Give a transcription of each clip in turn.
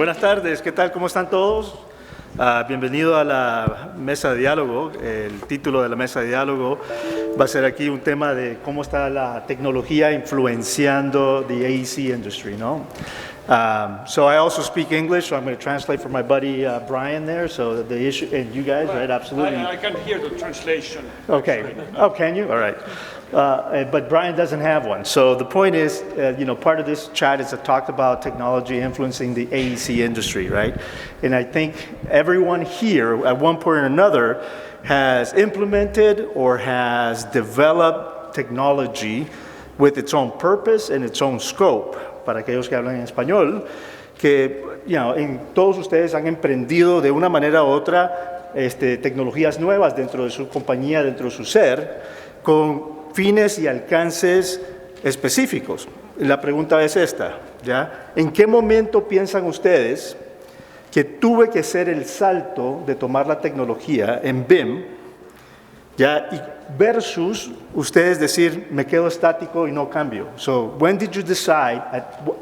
Buenas tardes, ¿qué tal? ¿Cómo están todos? Bienvenido a la mesa de diálogo. El título de la mesa de diálogo va a ser aquí un tema de cómo está la tecnología influenciando the AEC industry, ¿no? So I also speak English, so I'm going to translate for my buddy Brian there. So the issue, and you guys, right? Absolutely. I can hear the translation. Okay. Oh, can you? All right. But Brian doesn't have one. So the point is, part of this chat is to talk about technology influencing the AEC industry, right? And I think everyone here, at one point or another, has implemented or has developed technology with its own purpose and its own scope. Para aquellos que hablan en español, que todos ustedes han emprendido de una manera u otra tecnologías nuevas dentro de su compañía, dentro de su ser, con fines y alcances específicos. La pregunta es esta, ¿ya? ¿En qué momento piensan ustedes que tuve que hacer el salto de tomar la tecnología en BIM, ¿ya? Y versus ustedes decir, me quedo estático y no cambio? So, when did you decide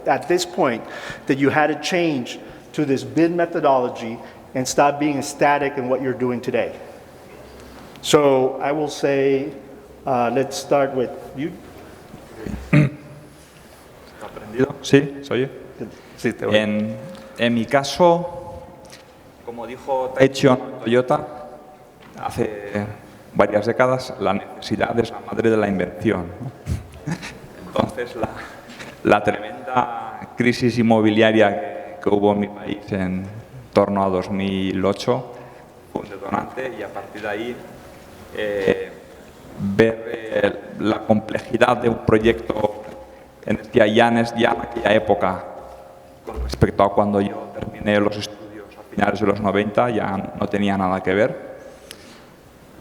at this point that you had to change to this BIM methodology and stop being static in what you're doing today? So, I will say, let's start with you. ¿Aprendido? Sí, soy yo. Sí, te voy. En mi caso, como dijo Taichi Toyota, hace varias décadas, la necesidad es la madre de la invención, ¿no? Entonces, la tremenda crisis inmobiliaria que hubo en mi país en torno a 2008 fue un detonante, y a partir de ahí ver la complejidad de un proyecto ya en aquella época con respecto a cuando yo terminé los estudios a finales de los 90 ya no tenía nada que ver.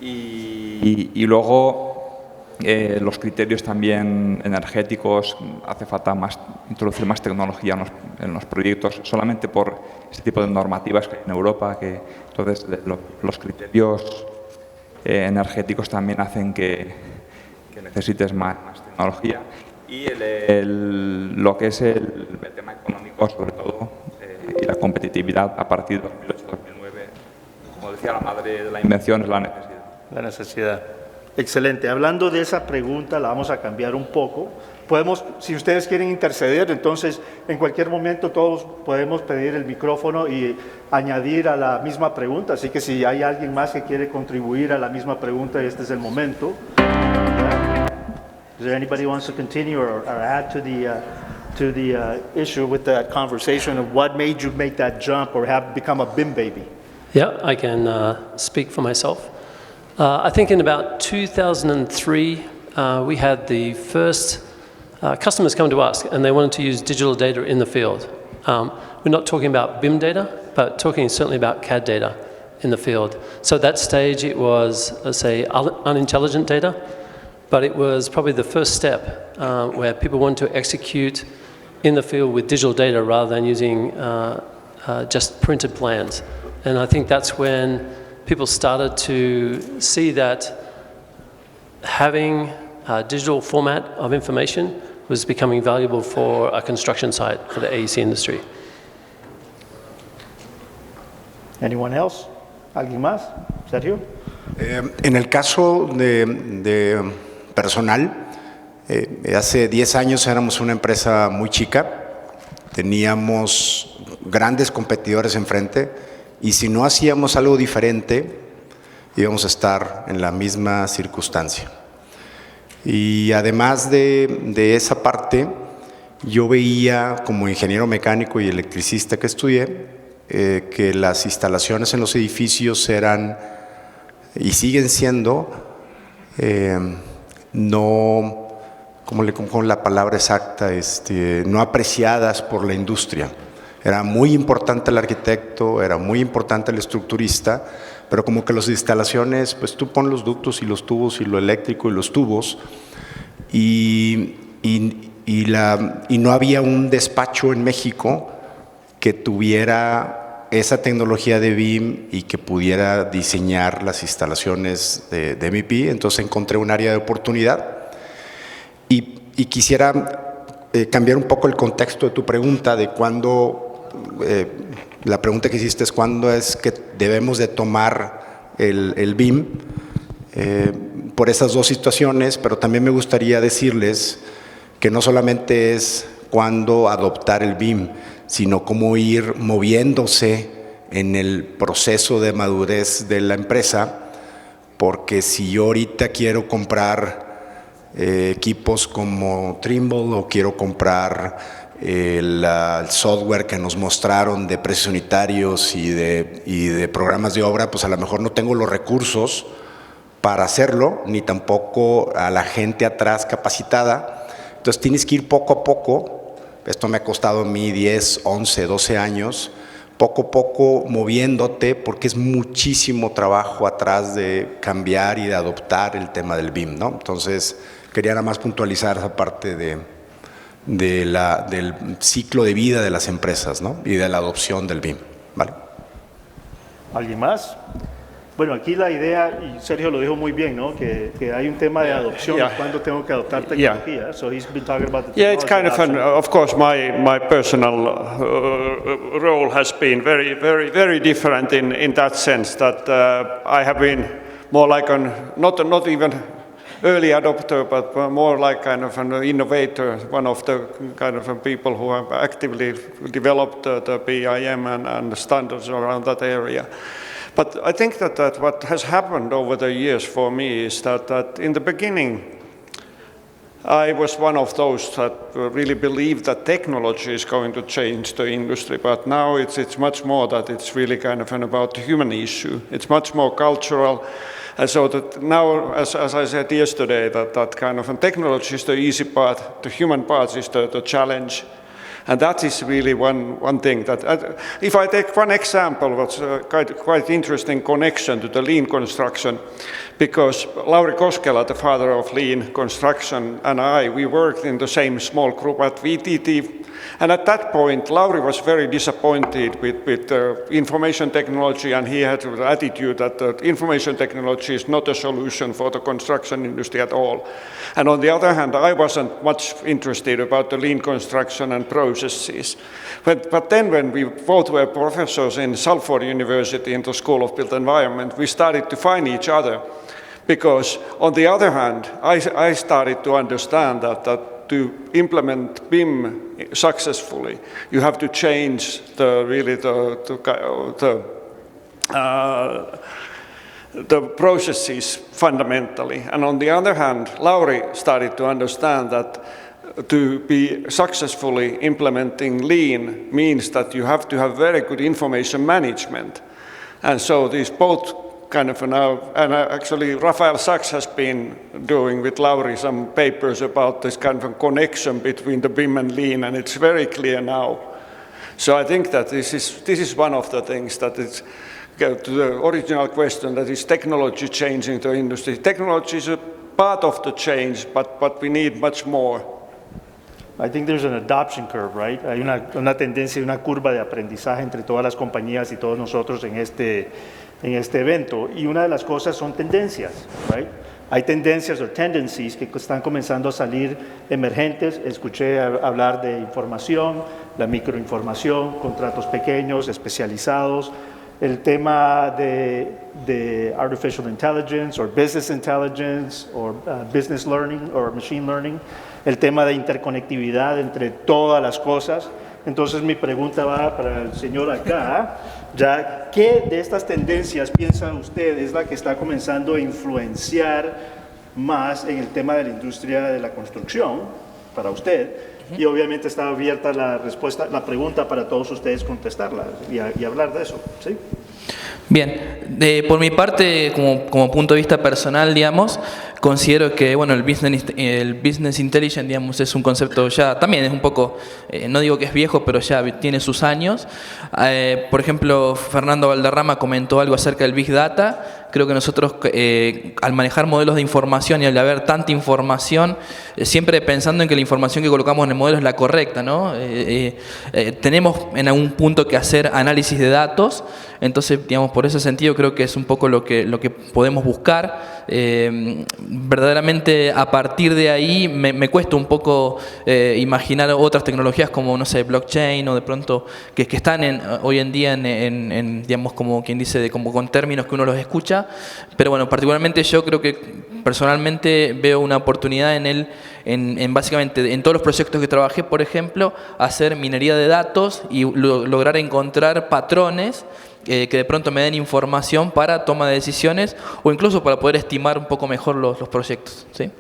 Y luego los criterios también energéticos, hace falta introducir más tecnología en los proyectos, solamente por este tipo de normativas que hay en Europa, que entonces los criterios energéticos también hacen que necesites más tecnología, y lo que es el tema económico sobre todo, y la competitividad a partir de 2008-2009, como decía, la madre de la invención es la necesidad. La necesidad. Excelente. Hablando de esa pregunta, la vamos a cambiar un poco. Podemos, si ustedes quieren interceder, entonces en cualquier momento todos podemos pedir el micrófono y añadir a la misma pregunta. Así que si hay alguien más que quiere contribuir a la misma pregunta, este es el momento. Is there anybody who wants to continue or add to the issue with that conversation of what made you make that jump or have become a BIM baby? Yeah, I can speak for myself. I think in about 2003, we had the first customers come to us, and they wanted to use digital data in the field. We're not talking about BIM data, but talking certainly about CAD data in the field. So at that stage, it was, let's say, unintelligent data, but it was probably the first step where people wanted to execute in the field with digital data rather than using just printed plans. And I think that's when people started to see that having a digital format of information was becoming valuable for a construction site for the AEC industry. Anyone else? ¿Alguien más? Sergio? En el caso de personal, hace 10 años éramos una empresa muy chica, teníamos grandes competidores enfrente, y si no hacíamos algo diferente, íbamos a estar en la misma circunstancia. Y además de esa parte, yo veía como ingeniero mecánico y electricista que estudié, que las instalaciones en los edificios eran y siguen siendo no, ¿cómo le pongo la palabra exacta? No apreciadas por la industria. Era muy importante el arquitecto, era muy importante el estructurista, pero como que las instalaciones, pues tú pon los ductos y los tubos y lo eléctrico y los tubos, y no había un despacho en México que tuviera esa tecnología de BIM y que pudiera diseñar las instalaciones de MEP. Entonces encontré un área de oportunidad y quisiera cambiar un poco el contexto de tu pregunta de cuándo la pregunta que hiciste es cuándo es que debemos de tomar el BIM, por esas dos situaciones, pero también me gustaría decirles que no solamente es cuándo adoptar el BIM, sino cómo ir moviéndose en el proceso de madurez de la empresa, porque si yo ahorita quiero comprar equipos como Trimble o quiero comprar el software que nos mostraron de precios unitarios y de programas de obra, pues a lo mejor no tengo los recursos para hacerlo, ni tampoco a la gente atrás capacitada. Entonces tienes que ir poco a poco. Esto me ha costado a mí 10, 11, 12 años, poco a poco moviéndote, porque es muchísimo trabajo atrás de cambiar y de adoptar el tema del BIM, ¿no? Entonces, quería nada más puntualizar esa parte del ciclo de vida de las empresas, ¿no? Y de la adopción del BIM, ¿vale? ¿Alguien más? Bueno, aquí la idea, y Sergio lo dijo muy bien, ¿no? Que hay un tema de adopción, Yeah. cuando tengo que adoptar Yeah. tecnología. So he's been talking about the Yeah, it's kind technology of adoption. of course, my personal role has been very different in that sense that I have been more like not even early adopter, but more like kind of an innovator, one of the kind of people who have actively developed the BIM and the standards around that area. But I think that what has happened over the years for me is that in the beginning, I was one of those that really believed that technology is going to change the industry, but now it's much more that it's really kind of about the human issue. It's much more cultural. And so that now, as I said yesterday, that kind of technology is the easy part, the human part is the challenge. And that is really one thing that, if I take one example, what's quite interesting connection to the lean construction, because Lauri Koskela, the father of lean construction, and we worked in the same small group at VTT. And at that point, Lauri was very disappointed with information technology, and he had the attitude that information technology is not a solution for the construction industry at all. And on the other hand, I wasn't much interested about the lean construction and processes. But then when we both were professors in Salford University in the School of Built Environment, we started to find each other. Because on the other hand, I started to understand that to implement BIM successfully, you have to change the processes fundamentally. And on the other hand, Lauri started to understand that to be successfully implementing lean means that you have to have very good information management. And so these both kind of now, and actually Rafael Sachs has been doing with Lauri some papers about this kind of a connection between the BIM and lean, and it's very clear now. So I think that this is one of the things that it's, to the original question, that is technology changing the industry. Technology is a part of the change, but we need much more. I think there's an adoption curve, right? Hay una tendencia, una curva de aprendizaje entre todas las compañías y todos nosotros en este evento. Y una de las cosas son tendencias, right? Hay tendencias o tendencies que están comenzando a salir emergentes. Escuché hablar de información, la microinformación, contratos pequeños, especializados. El tema de artificial intelligence, or business intelligence, or business learning, or machine learning. El tema de interconectividad entre todas las cosas. Entonces mi pregunta va para el señor acá. Ya, ¿qué de estas tendencias piensa usted es la que está comenzando a influenciar más en el tema de la industria de la construcción para usted? Y obviamente está abierta la pregunta para todos ustedes contestarla y hablar de eso, ¿sí? Bien, por mi parte, como punto de vista personal, digamos, considero que bueno, el business intelligence, digamos, es un concepto ya, también es un poco, no digo que es viejo, pero ya tiene sus años. Por ejemplo, Fernando Valderrama comentó algo acerca del Big Data. Creo que nosotros, al manejar modelos de información y al haber tanta información, siempre pensando en que la información que colocamos en el modelo es la correcta, ¿no? Tenemos en algún punto que hacer análisis de datos, entonces, digamos, por ese sentido creo que es un poco lo que podemos buscar. verdaderamente a partir de ahí me cuesta un poco imaginar otras tecnologías como, no sé, blockchain o de pronto que están hoy en día digamos, como quien dice, como con términos que uno los escucha. Pero bueno, particularmente yo creo que personalmente veo una oportunidad en básicamente en todos los proyectos que trabajé, por ejemplo, hacer minería de datos y lograr encontrar patrones que de pronto me den información para toma de decisiones o incluso para poder estimar un poco mejor los proyectos, ¿sí?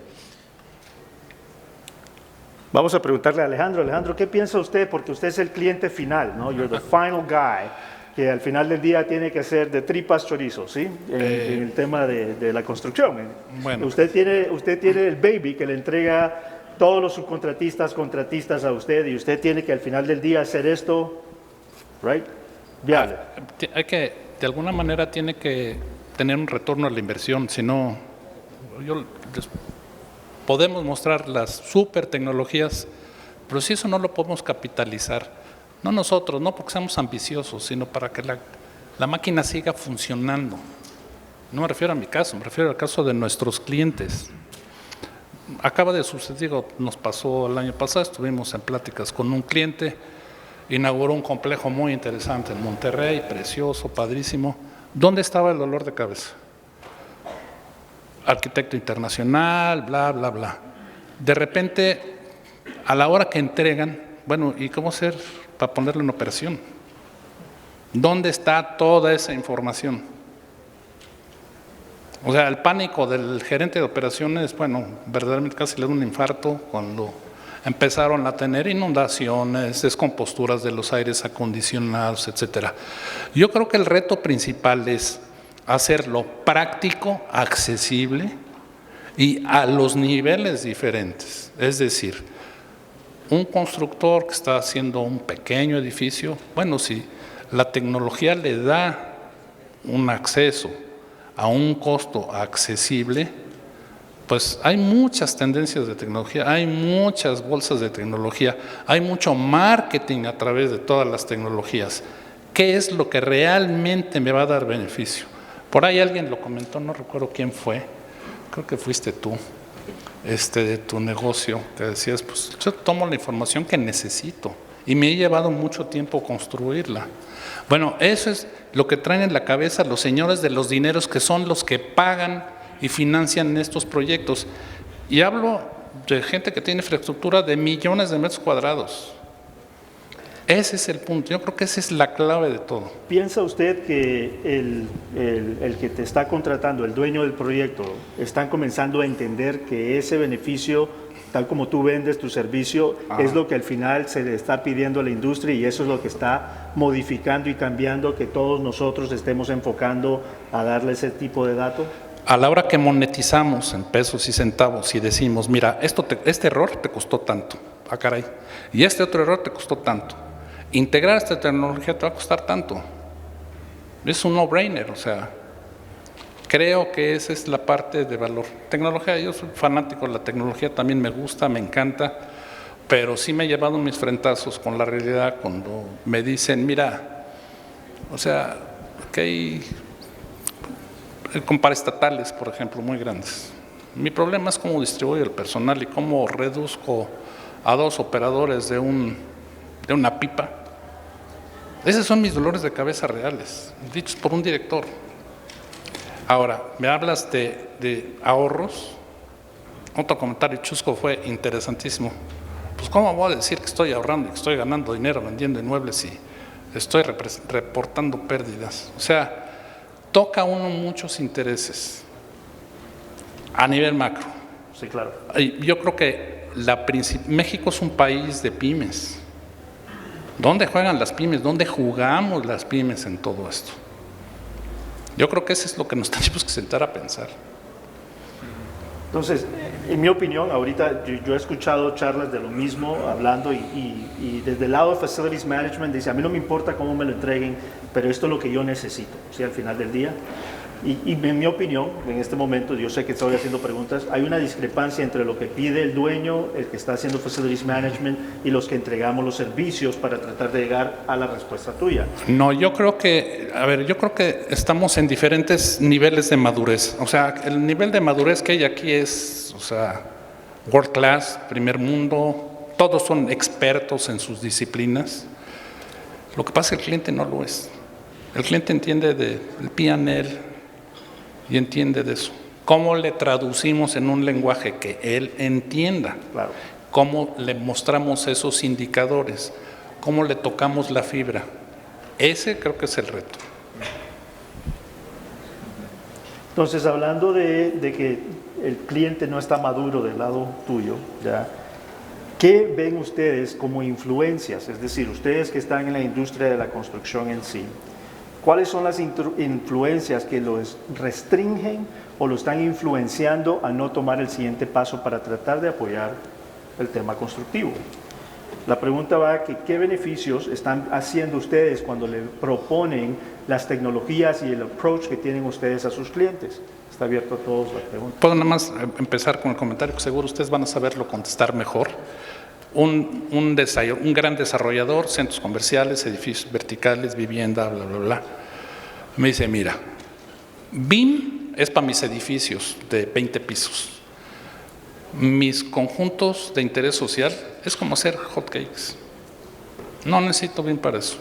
Vamos a preguntarle a Alejandro. Alejandro, ¿qué piensa usted? Porque usted es el cliente final, ¿no? You're the final guy, que al final del día tiene que hacer de tripas chorizo, ¿sí? En el tema de la construcción. Bueno. Usted tiene el baby que le entrega todos los subcontratistas, contratistas a usted, y usted tiene que al final del día hacer esto, right? Viable. Hay que, de alguna manera, tiene que tener un retorno a la inversión, si no, podemos mostrar las super tecnologías, pero si eso no lo podemos capitalizar, no nosotros, no porque seamos ambiciosos, sino para que la máquina siga funcionando. No me refiero a mi caso, me refiero al caso de nuestros clientes. Acaba de suceder, nos pasó el año pasado, estuvimos en pláticas con un cliente, inauguró un complejo muy interesante en Monterrey, precioso, padrísimo. ¿Dónde estaba el dolor de cabeza? Arquitecto internacional, bla, bla, bla. De repente, a la hora que entregan, bueno, ¿y cómo hacer para ponerlo en operación? ¿Dónde está toda esa información? O sea, el pánico del gerente de operaciones, bueno, verdaderamente casi le da un infarto cuando empezaron a tener inundaciones, descomposturas de los aires acondicionados, etcétera. Yo creo que el reto principal es hacerlo práctico, accesible y a los niveles diferentes. Es decir, un constructor que está haciendo un pequeño edificio, bueno, si la tecnología le da un acceso a un costo accesible, pues hay muchas tendencias de tecnología, hay muchas bolsas de tecnología, hay mucho marketing a través de todas las tecnologías. ¿Qué es lo que realmente me va a dar beneficio? Por ahí alguien lo comentó, no recuerdo quién fue, creo que fuiste tú, de tu negocio, que decías, pues yo tomo la información que necesito y me he llevado mucho tiempo construirla. Bueno, eso es lo que traen en la cabeza los señores de los dineros, que son los que pagan y financian estos proyectos. Y hablo de gente que tiene infraestructura de millones de metros cuadrados. Ese es el punto, yo creo que esa es la clave de todo. ¿Piensa usted que el que te está contratando, el dueño del proyecto, están comenzando a entender que ese beneficio, tal como tú vendes tu servicio, es lo que al final se le está pidiendo a la industria y eso es lo que está modificando y cambiando, que todos nosotros estemos enfocando a darle ese tipo de datos? A la hora que monetizamos en pesos y centavos y decimos, mira, este error te costó tanto, ah caray, y este otro error te costó tanto, integrar esta tecnología te va a costar tanto, es un no-brainer, o sea, creo que esa es la parte de valor. Tecnología, yo soy fanático de la tecnología, también me gusta, me encanta, pero sí me he llevado mis frentazos con la realidad cuando me dicen, mira, o sea, que hay con paraestatales, por ejemplo, muy grandes. Mi problema es cómo distribuyo el personal y cómo reduzco a 2 operadores de una pipa. Esos son mis dolores de cabeza reales, dichos por un director. Ahora, me hablas de ahorros. Otro comentario chusco fue interesantísimo. Pues, ¿cómo voy a decir que estoy ahorrando y que estoy ganando dinero vendiendo inmuebles y estoy reportando pérdidas? O sea, toca uno muchos intereses a nivel macro. Sí, claro. Yo creo que México es un país de pymes. ¿Dónde juegan las pymes? ¿Dónde jugamos las pymes en todo esto? Yo creo que eso es lo que nos tenemos que sentar a pensar. Entonces, en mi opinión, ahorita yo he escuchado charlas de lo mismo, hablando y desde el lado de Facilities Management dice, a mí no me importa cómo me lo entreguen, pero esto es lo que yo necesito, ¿sí? Al final del día. Y en mi opinión, en este momento, yo sé que estoy haciendo preguntas, hay una discrepancia entre lo que pide el dueño, el que está haciendo Facilities Management, y los que entregamos los servicios para tratar de llegar a la respuesta tuya. No, yo creo que estamos en diferentes niveles de madurez. O sea, el nivel de madurez que hay aquí es, o sea, world class, primer mundo, todos son expertos en sus disciplinas. Lo que pasa es que el cliente no lo es. El cliente entiende del P&L y entiende de eso. ¿Cómo le traducimos en un lenguaje que él entienda? Claro. ¿Cómo le mostramos esos indicadores? ¿Cómo le tocamos la fibra? Ese creo que es el reto. Entonces, hablando de que el cliente no está maduro del lado tuyo, ¿ya? ¿Qué ven ustedes como influencias? Es decir, ustedes que están en la industria de la construcción en sí, ¿cuáles son las influencias que los restringen o lo están influenciando a no tomar el siguiente paso para tratar de apoyar el tema constructivo? La pregunta va a que ¿qué beneficios están haciendo ustedes cuando le proponen las tecnologías y el approach que tienen ustedes a sus clientes? Está abierto a todos la pregunta. Puedo nada más empezar con el comentario que seguro ustedes van a saberlo contestar mejor. Un gran desarrollador, centros comerciales, edificios verticales, vivienda, bla, bla, bla. Me dice, mira, BIM es para mis edificios de 20 pisos. Mis conjuntos de interés social es como hacer hotcakes. No necesito BIM para eso.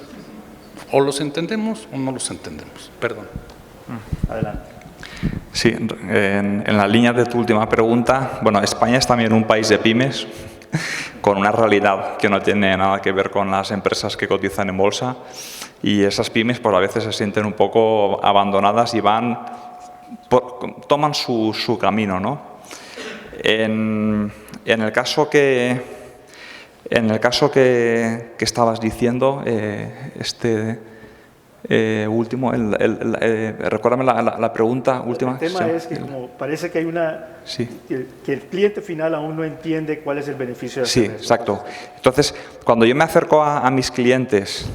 O los entendemos o no los entendemos. Perdón. Adelante. Sí, en la línea de tu última pregunta, bueno, España es también un país de pymes con una realidad que no tiene nada que ver con las empresas que cotizan en bolsa, y esas pymes pues a veces se sienten un poco abandonadas y toman su camino, ¿no? En el caso que estabas diciendo, último, recuérdame la pregunta última. El tema es que como parece que hay que el cliente final aún no entiende cuál es el beneficio de Sí, hacer eso. exacto. Entonces, cuando yo me acerco a mis clientes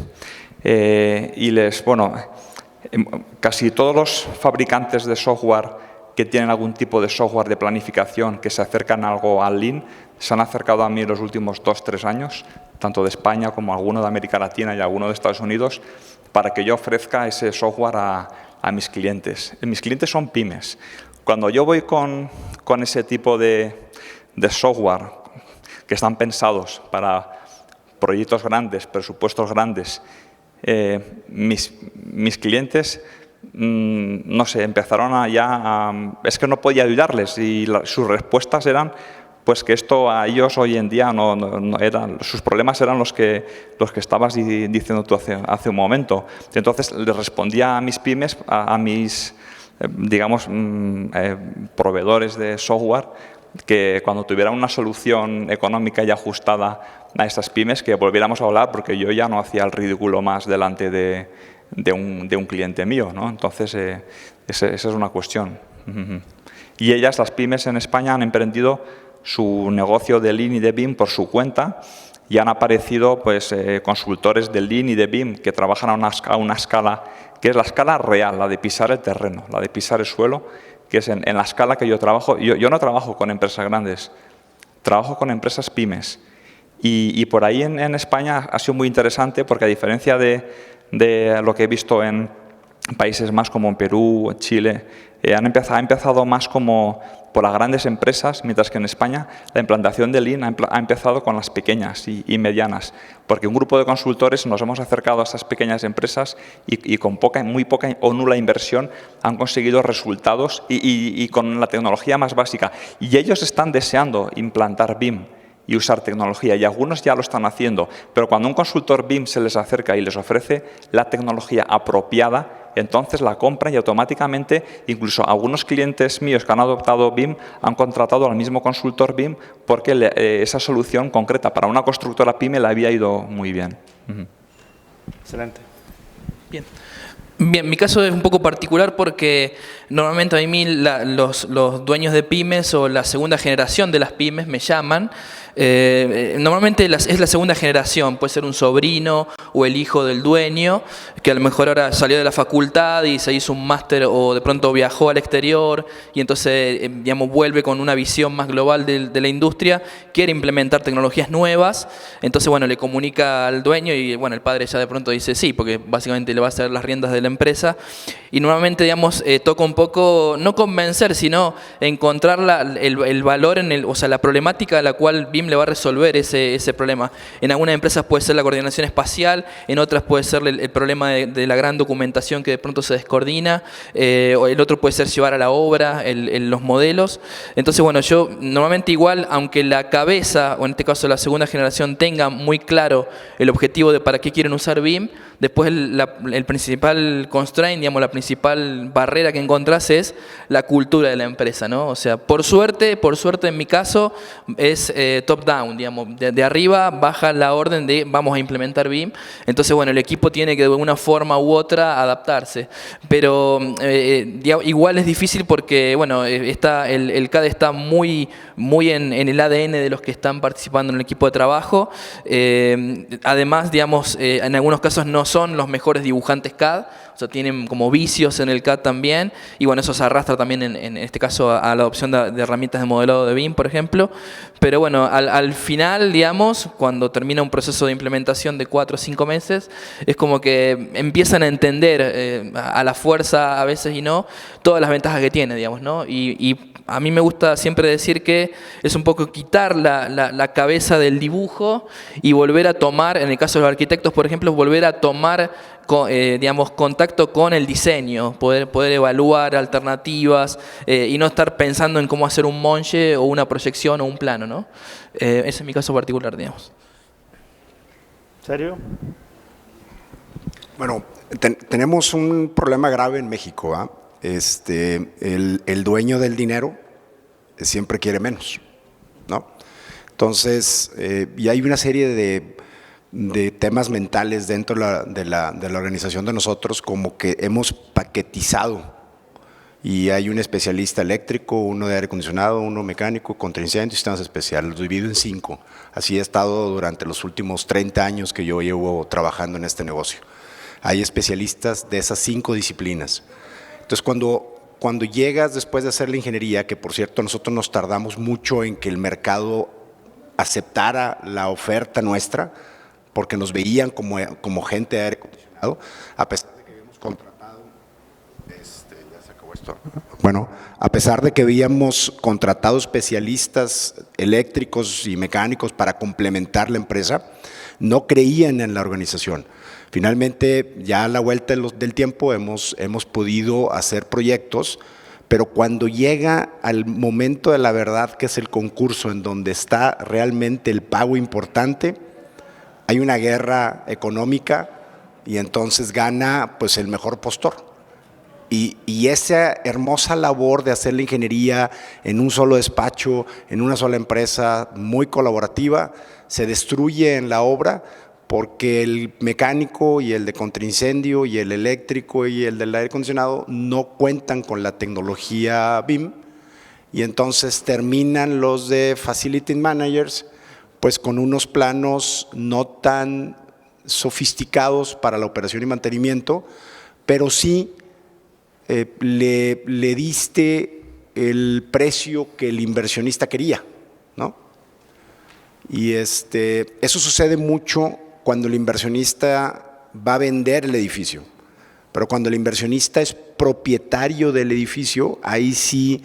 y casi todos los fabricantes de software que tienen algún tipo de software de planificación que se acercan algo al Lean, se han acercado a mí los últimos 2-3 años, tanto de España como alguno de América Latina y alguno de Estados Unidos, para que yo ofrezca ese software a mis clientes. Mis clientes son pymes. Cuando yo voy con ese tipo de software que están pensados para proyectos grandes, presupuestos grandes, mis clientes, no sé, empezaron es que no podía ayudarles y sus respuestas eran pues que esto a ellos hoy en día no eran, sus problemas eran los que estabas diciendo tú hace un momento. Entonces les respondía a mis pymes, a mis proveedores de software, que cuando tuvieran una solución económica y ajustada a estas pymes, que volviéramos a hablar, porque yo ya no hacía el ridículo más delante de un cliente mío, ¿no? Entonces esa es una cuestión. Y ellas, las pymes en España, han emprendido su negocio de Lean y de BIM por su cuenta, y han aparecido pues, consultores de Lean y de BIM que trabajan a una escala que es la escala real, la de pisar el terreno, la de pisar el suelo, que es en la escala que yo trabajo. Yo no trabajo con empresas grandes, trabajo con empresas pymes. Y por ahí en España ha sido muy interesante porque, a diferencia de lo que he visto en países más como en Perú, Chile, ha empezado más como por las grandes empresas, mientras que en España la implantación de Lean ha empezado con las pequeñas y medianas, porque un grupo de consultores nos hemos acercado a esas pequeñas empresas y con muy poca o nula inversión han conseguido resultados y con la tecnología más básica. Y ellos están deseando implantar BIM y usar tecnología, y algunos ya lo están haciendo, pero cuando un consultor BIM se les acerca y les ofrece la tecnología apropiada, entonces la compran y automáticamente, incluso algunos clientes míos que han adoptado BIM han contratado al mismo consultor BIM porque esa solución concreta para una constructora PYME le había ido muy bien. Excelente. Bien. Bien, mi caso es un poco particular porque normalmente a mí los dueños de pymes o la segunda generación de las pymes me llaman Normalmente es la segunda generación, puede ser un sobrino o el hijo del dueño, que a lo mejor ahora salió de la facultad y se hizo un máster o de pronto viajó al exterior y entonces, digamos, vuelve con una visión más global de la industria, quiere implementar tecnologías nuevas, entonces, bueno, le comunica al dueño y, bueno, el padre ya de pronto dice sí, porque básicamente le va a hacer las riendas de la empresa y normalmente, digamos, toca un poco, no convencer, sino encontrar el valor o sea, la problemática a la cual BIM le va a resolver ese problema. En algunas empresas puede ser la coordinación espacial, en otras puede ser el problema de la gran documentación que de pronto se descoordina, o el otro puede ser llevar a la obra los modelos. Entonces, bueno, yo normalmente igual, aunque la cabeza, o en este caso la segunda generación, tenga muy claro el objetivo de para qué quieren usar BIM, después el principal constraint, digamos, la principal barrera que encontrás es la cultura de la empresa, ¿no? O sea, por suerte en mi caso es top-down, digamos, de arriba baja la orden de vamos a implementar BIM, entonces, bueno, el equipo tiene que de una forma u otra adaptarse, pero igual es difícil porque, bueno, el CAD está muy en el ADN de los que están participando en el equipo de trabajo, además, digamos, en algunos casos no son los mejores dibujantes CAD, o sea, tienen como vicios en el CAD también, y bueno, eso se arrastra también en este caso a la adopción de herramientas de modelado de BIM, por ejemplo, pero bueno, al final, digamos, cuando termina un proceso de implementación de 4 o 5 meses, es como que empiezan a entender a la fuerza a veces y no, todas las ventajas que tiene, digamos, ¿no? Y a mí me gusta siempre decir que es un poco quitar la cabeza del dibujo y volver a tomar, en el caso de los arquitectos, por ejemplo, volver a tomar digamos, contacto con el diseño, poder evaluar alternativas y no estar pensando en cómo hacer un monje o una proyección o un plano, ¿no? Ese es mi caso particular, digamos. ¿Serio? Bueno, tenemos un problema grave en México, ¿ah? El dueño del dinero siempre quiere menos, ¿no? Entonces, y hay una serie de temas mentales dentro de la organización de nosotros, como que hemos paquetizado y hay un especialista eléctrico, uno de aire acondicionado, uno mecánico, contraincendio y sistemas especiales, los divido en 5. Así he estado durante los últimos 30 años que yo llevo trabajando en este negocio. Hay especialistas de esas 5 disciplinas. Entonces, cuando llegas después de hacer la ingeniería, que por cierto nosotros nos tardamos mucho en que el mercado aceptara la oferta nuestra, porque nos veían como gente de aire acondicionado, a pesar de que habíamos contratado, ya se acabó esto. Bueno, a pesar de que habíamos contratado especialistas eléctricos y mecánicos para complementar la empresa, no creían en la organización. Finalmente, ya a la vuelta del tiempo hemos podido hacer proyectos, pero cuando llega al momento de la verdad, que es el concurso, en donde está realmente el pago importante, hay una guerra económica y entonces gana pues el mejor postor. Y esa hermosa labor de hacer la ingeniería en un solo despacho, en una sola empresa muy colaborativa, se destruye en la obra porque el mecánico y el de contraincendio y el eléctrico y el del aire acondicionado no cuentan con la tecnología BIM y entonces terminan los de Facility Managers pues con unos planos no tan sofisticados para la operación y mantenimiento, pero sí le diste el precio que el inversionista quería, ¿no? Y eso sucede mucho cuando el inversionista va a vender el edificio, pero cuando el inversionista es propietario del edificio, ahí sí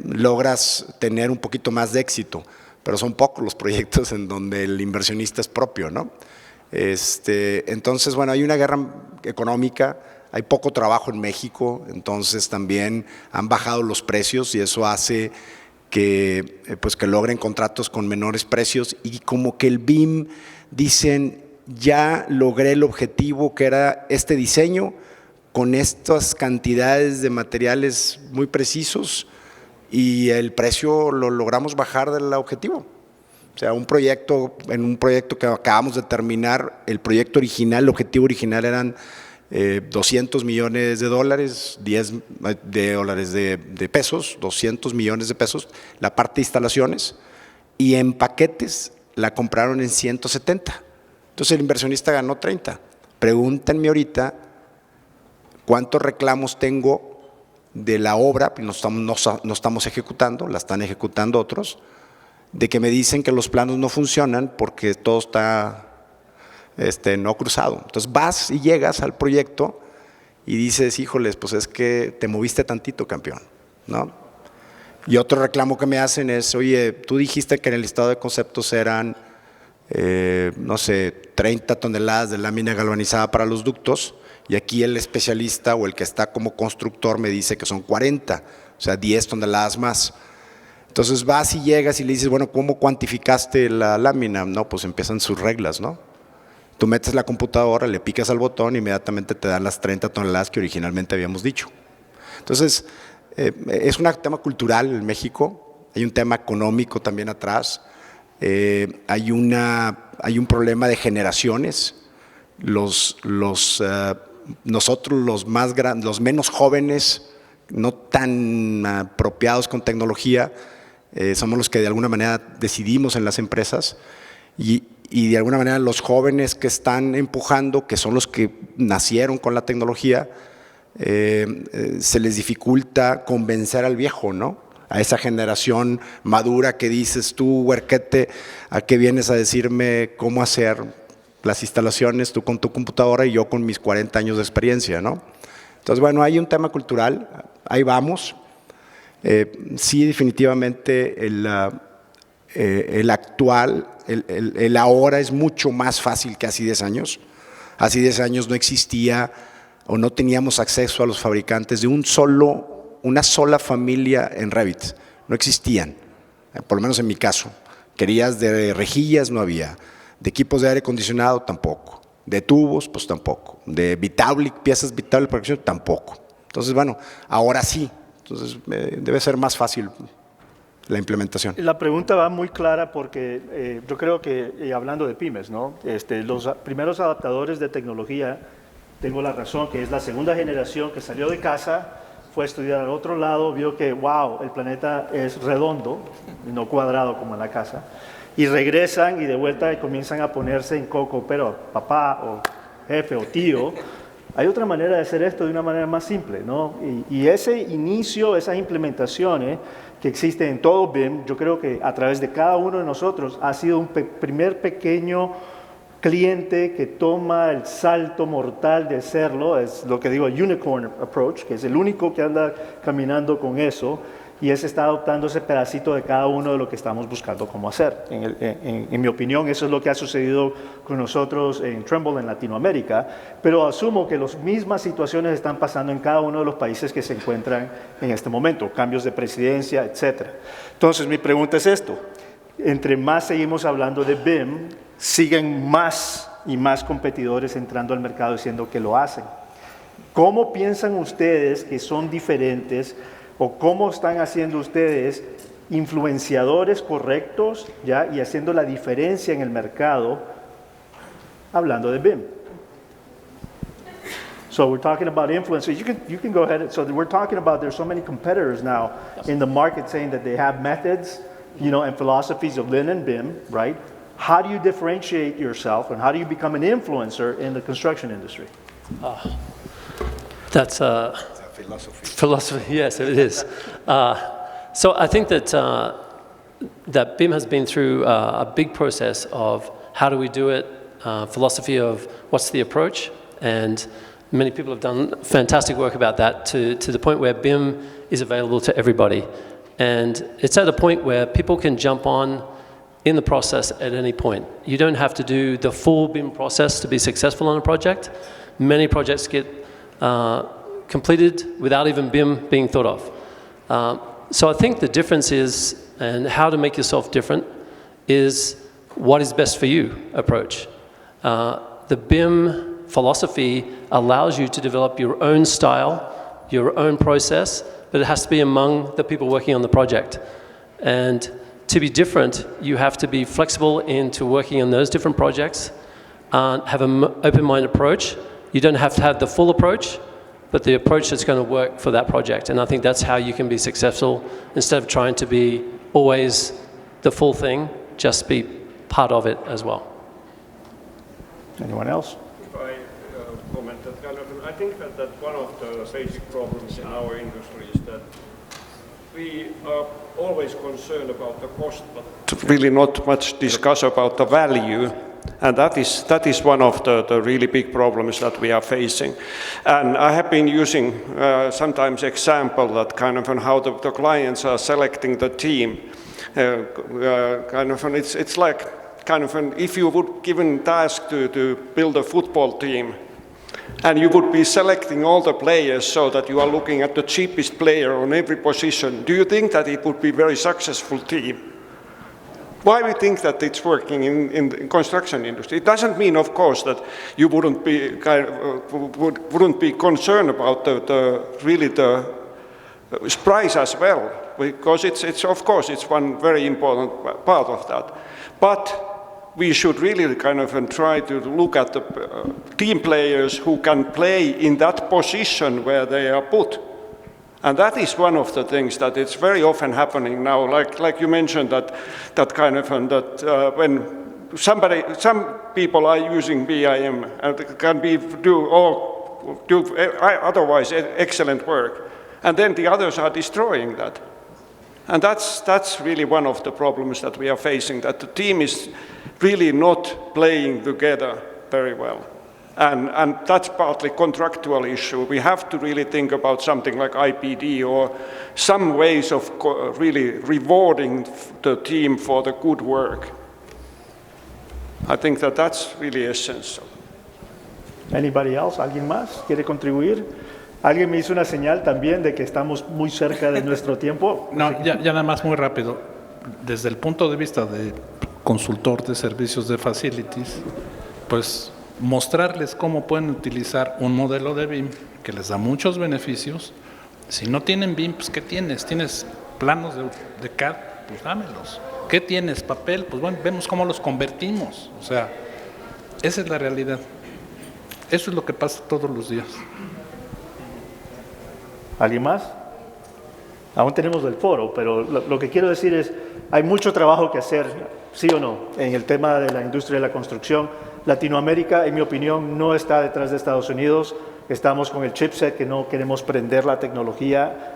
logras tener un poquito más de éxito. Pero son pocos los proyectos en donde el inversionista es propio, ¿no? Entonces, bueno, hay una guerra económica, hay poco trabajo en México, entonces también han bajado los precios y eso hace que, pues, que logren contratos con menores precios y como que el BIM dicen, ya logré el objetivo que era este diseño con estas cantidades de materiales muy precisos, y el precio lo logramos bajar del objetivo. O sea, en un proyecto que acabamos de terminar, el proyecto original, el objetivo original eran $200 millones, 10 de dólares de pesos, 200 millones de pesos, la parte de instalaciones, y en paquetes la compraron en 170. Entonces el inversionista ganó 30. Pregúntenme ahorita cuántos reclamos tengo de la obra, no estamos ejecutando, la están ejecutando otros, de que me dicen que los planos no funcionan porque todo está no cruzado. Entonces vas y llegas al proyecto y dices, híjoles, pues es que te moviste tantito, campeón, ¿no? Y otro reclamo que me hacen es, oye, tú dijiste que en el listado de conceptos eran, no sé, 30 toneladas de lámina galvanizada para los ductos, y aquí el especialista o el que está como constructor me dice que son 40, o sea, 10 toneladas más. Entonces vas y llegas y le dices, bueno, ¿cómo cuantificaste la lámina? No, pues empiezan sus reglas, ¿no? Tú metes la computadora, le picas al botón, inmediatamente te dan las 30 toneladas que originalmente habíamos dicho. Entonces, es un tema cultural en México, hay un tema económico también atrás, hay un problema de generaciones. Nosotros los menos jóvenes, no tan apropiados con tecnología, somos los que de alguna manera decidimos en las empresas y de alguna manera los jóvenes que están empujando, que son los que nacieron con la tecnología, se les dificulta convencer al viejo, ¿no? A esa generación madura que dices tú, huerquete, ¿a qué vienes a decirme cómo hacer las instalaciones, tú con tu computadora y yo con mis 40 años de experiencia, ¿no? Entonces, bueno, hay un tema cultural, ahí vamos. Sí, definitivamente el actual, el ahora es mucho más fácil que hace 10 años. Hace 10 años no existía o no teníamos acceso a los fabricantes de una sola familia en Revit. No existían, por lo menos en mi caso. Querías de rejillas, no había. De equipos de aire acondicionado, tampoco. De tubos, pues tampoco. De Vitaulic, piezas Vitaulic para acción, tampoco. Entonces, bueno, ahora sí. Entonces, debe ser más fácil la implementación. La pregunta va muy clara porque yo creo que, hablando de pymes, ¿no? Los primeros adaptadores de tecnología, tengo la razón, que es la segunda generación que salió de casa, fue a estudiar al otro lado, vio que, wow, el planeta es redondo, no cuadrado como en la casa, y regresan y de vuelta y comienzan a ponerse en coco, pero papá o jefe o tío, hay otra manera de hacer esto de una manera más simple, ¿no? Y ese inicio, esas implementaciones que existen en todo BIM, yo creo que a través de cada uno de nosotros ha sido un primer pequeño cliente que toma el salto mortal de hacerlo, es lo que digo el unicorn approach, que es el único que anda caminando con eso, y ese está adoptando ese pedacito de cada uno de lo que estamos buscando cómo hacer. En mi opinión, eso es lo que ha sucedido con nosotros en Trimble en Latinoamérica, pero asumo que las mismas situaciones están pasando en cada uno de los países que se encuentran en este momento, cambios de presidencia, etc. Entonces, mi pregunta es esto: entre más seguimos hablando de BIM, siguen más y más competidores entrando al mercado diciendo que lo hacen. ¿Cómo piensan ustedes que son diferentes o cómo están haciendo ustedes influenciadores correctos ya y haciendo la diferencia en el mercado hablando de BIM? So we're talking about influencers. You can go ahead. So we're talking about there's so many competitors now in the market saying that they have methods, and philosophies of Lean and BIM, right? How do you differentiate yourself and how do you become an influencer in the construction industry? That's philosophy, yes, it is. So I think that that BIM has been through a big process of how do we do it, philosophy of what's the approach, and many people have done fantastic work about that to the point where BIM is available to everybody. And it's at a point where people can jump on in the process at any point. You don't have to do the full BIM process to be successful on a project. Many projects get completed without even BIM being thought of. So I think the difference is, and how to make yourself different, is what is best for you approach. The BIM philosophy allows you to develop your own style, your own process, but it has to be among the people working on the project. And to be different, you have to be flexible into working on those different projects, have an open-mind approach. You don't have to have the full approach, but the approach that's going to work for that project. And I think that's how you can be successful instead of trying to be always the full thing, just be part of it as well. Anyone else? If I comment that I think that one of the basic problems in our industry is that we are always concerned about the cost, but really not much discuss about the value. And that is one of the really big problems that we are facing. And I have been using sometimes example that kind of on how the clients are selecting the team. It's like kind of if you would given task to build a football team, and you would be selecting all the players so that you are looking at the cheapest player on every position, do you think that it would be a very successful team? Why we think that it's working in the construction industry? It doesn't mean, of course, that you wouldn't be concerned about the price as well, because it's of course it's one very important part of that. But we should really kind of try to look at the team players who can play in that position where they are put. And that is one of the things that it's very often happening now, like you mentioned that kind of when some people are using BIM and can do otherwise excellent work, and then the others are destroying that. And that's really one of the problems that we are facing, that the team is really not playing together very well. And that's partly contractual issue. We have to really think about something like IPD or some ways of really rewarding the team for the good work. I think that that's really essential. Anybody else? ¿Alguien más quiere contribuir? Alguien me hizo una señal también de que estamos muy cerca de nuestro tiempo. No, ya nada más muy rápido. Desde el punto de vista de consultor de servicios de facilities, pues mostrarles cómo pueden utilizar un modelo de BIM que les da muchos beneficios. Si no tienen BIM, pues ¿qué tienes? ¿Tienes planos de CAD? Pues dámelos. ¿Qué tienes? ¿Papel? Pues bueno, vemos cómo los convertimos. O sea, esa es la realidad. Eso es lo que pasa todos los días. ¿Alguien más? Aún tenemos el foro, pero lo que quiero decir es, hay mucho trabajo que hacer, sí o no, en el tema de la industria de la construcción. Latinoamérica, en mi opinión, no está detrás de Estados Unidos. Estamos con el chipset, que no queremos prender la tecnología.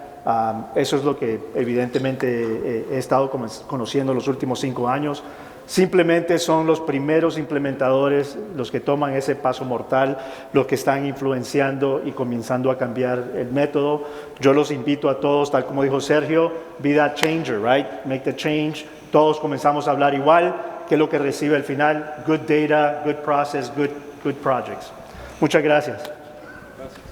Eso es lo que evidentemente he estado conociendo los últimos 5 años. Simplemente son los primeros implementadores los que toman ese paso mortal, los que están influenciando y comenzando a cambiar el método. Yo los invito a todos, tal como dijo Sergio, be that changer, right? Make the change. Todos comenzamos a hablar igual. ¿Qué es lo que recibe al final? Good data, good process, good projects. Muchas gracias. Gracias.